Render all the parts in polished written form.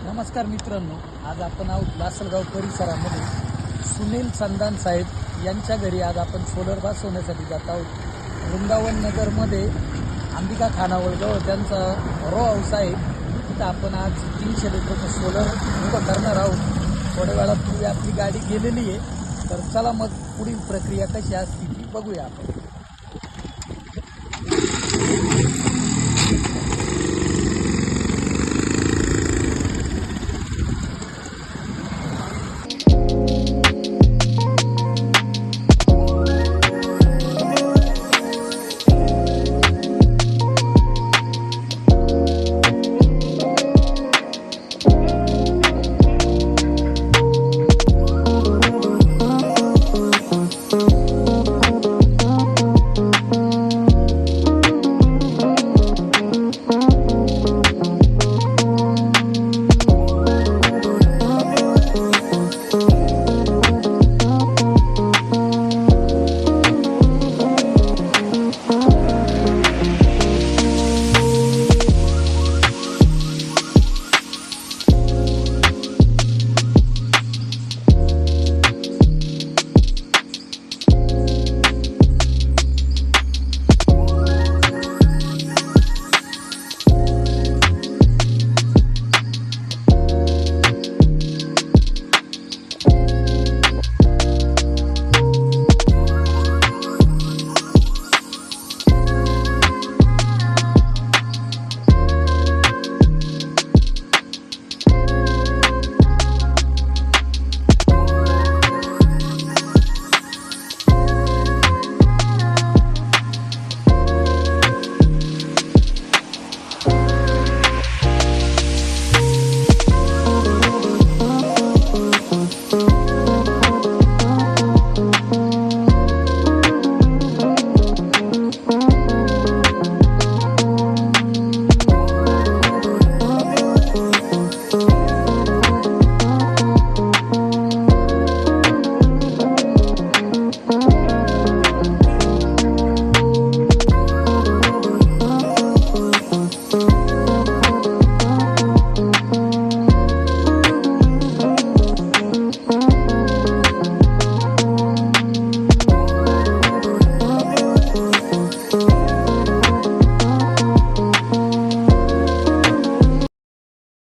नमस्कार मित्रांनो, आज आपण आहोत लासलगाव परिसरामध्ये सुनील संदान साहेब यांच्या घरी आज आपण सोलर बसवण्यासाठी जात आहोत। वृंदावन नगरमध्ये अंबिका खानावळजवळ त्यांचा रो हाऊस आहे। तिथं आपण आज 300 लिटरचं सोलर उभं करणार आहोत। थोड्या वेळापूर्वी आपली गाडी गेलेली आहे, तर चला मग पुढील प्रक्रिया कशी असते ती बघूया आपण।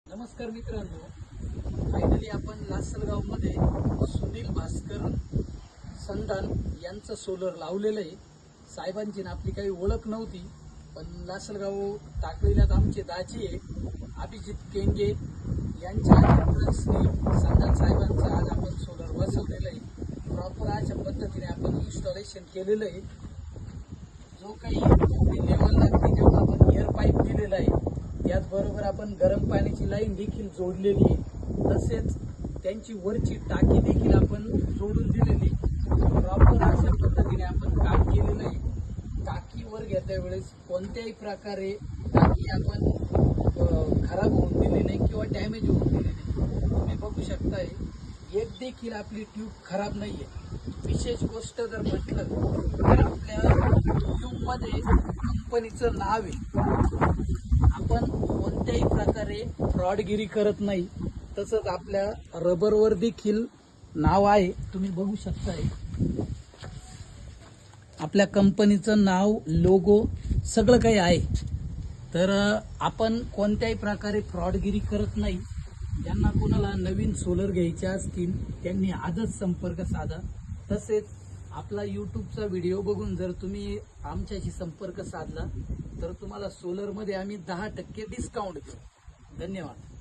नमस्कार मित्रांनो, फायनली आपण लासलगावमध्ये सुनील भास्कर संदान यांचं सोलर लावलेलं आहे। साहेबांची ना आपली काही ओळख नव्हती, पण लासलगाव टाकळीला आमचे दाजी आहे अभिजित केंगे यांच्या संदान साहेबांचं आज आपण सोलर बसवलेलं आहे। प्रॉपर अशा पद्धतीने आपण इन्स्टॉलेशन केलेलं आहे। जो काही लेवल लागते तेव्हा आपण एअर पाईप दिलेला आहे, त्याचबरोबर आपण गरम पाण्याची लाईन देखील जोडलेली आहे। तसेच त्यांची वरची टाकी देखील आपण जोडून दिलेली। प्रॉपर अशा पद्धतीने आपण काम केलेलं आहे। टाकी वर घेत्या वेळेस कोणत्याही प्रकारे टाकी आपण खराब होऊन दिली नाही किंवा डॅमेज होऊन दिली नाही। तुम्ही बघू शकताय, एक देखील आपली ट्यूब खराब नाहीये। विशेष गोष्ट जर म्हटलं तर आपल्या ट्यूबमध्ये कंपनीचं नाव आहे। आपण कोणत्याही प्रकारे फ्रॉडगिरी करत नाही। तसंच आपल्या रबरवर देखील नाव आहे, तुम्ही बघू शकताय। आपल्या कंपनीचं नाव, लोगो सगळं काही आहे। तर आपण कोणत्याही प्रकारे फ्रॉडगिरी करत नाही। ज्यांना कोणाला नवीन सोलर घ्यायचे असतील त्यांनी आजच संपर्क साधा। तसेच आपला यूट्यूबचा व्हिडिओ बघून जर तुम्ही आमच्याशी संपर्क साधला तर तुम्हाला सोलरमध्ये आम्ही 10% डिस्काउंट देऊ। धन्यवाद।